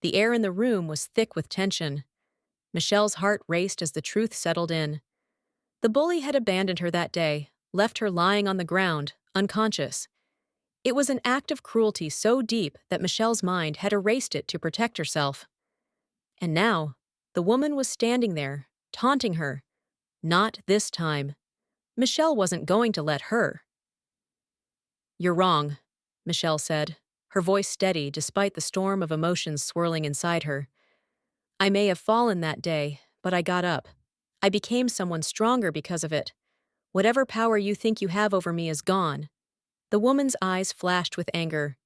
The air in the room was thick with tension. Michelle's heart raced as the truth settled in. The bully had abandoned her that day, left her lying on the ground, unconscious. It was an act of cruelty so deep that Michelle's mind had erased it to protect herself. And now, the woman was standing there, taunting her. Not this time. Michelle wasn't going to let her. "You're wrong," Michelle said, her voice steady despite the storm of emotions swirling inside her. "I may have fallen that day, but I got up. I became someone stronger because of it. Whatever power you think you have over me is gone." The woman's eyes flashed with anger.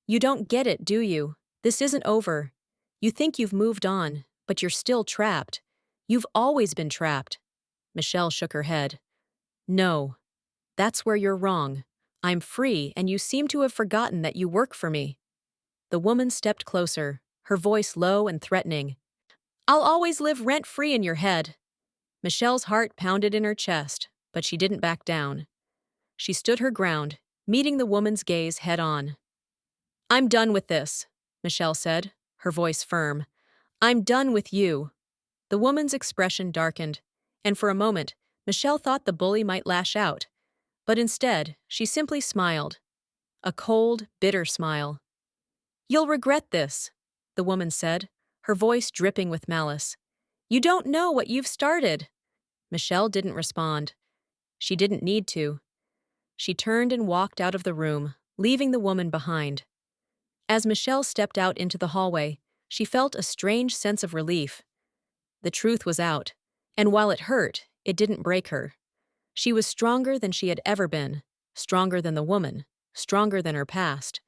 "You don't get it, do you? This isn't over. You think you've moved on, but you're still trapped. You've always been trapped." Michelle shook her head. "No. That's where you're wrong. I'm free, and you seem to have forgotten that you work for me." The woman stepped closer, her voice low and threatening. "I'll always live rent-free in your head." Michelle's heart pounded in her chest, but she didn't back down. She stood her ground, meeting the woman's gaze head-on. "I'm done with this," Michelle said, her voice firm. "I'm done with you." The woman's expression darkened, and for a moment, Michelle thought the bully might lash out. But instead, she simply smiled. A cold, bitter smile. "You'll regret this," the woman said, her voice dripping with malice. "You don't know what you've started." Michelle didn't respond. She didn't need to. She turned and walked out of the room, leaving the woman behind. As Michelle stepped out into the hallway, she felt a strange sense of relief. The truth was out, and while it hurt, it didn't break her. She was stronger than she had ever been, stronger than the woman, stronger than her past.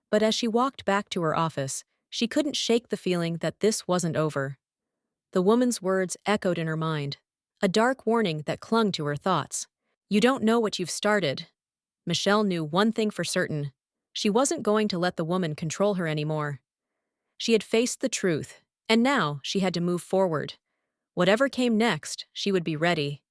But as she walked back to her office, she couldn't shake the feeling that this wasn't over. The woman's words echoed in her mind, a dark warning that clung to her thoughts. "You don't know what you've started." Michelle knew one thing for certain. She wasn't going to let the woman control her anymore. She had faced the truth, and now she had to move forward. Whatever came next, she would be ready.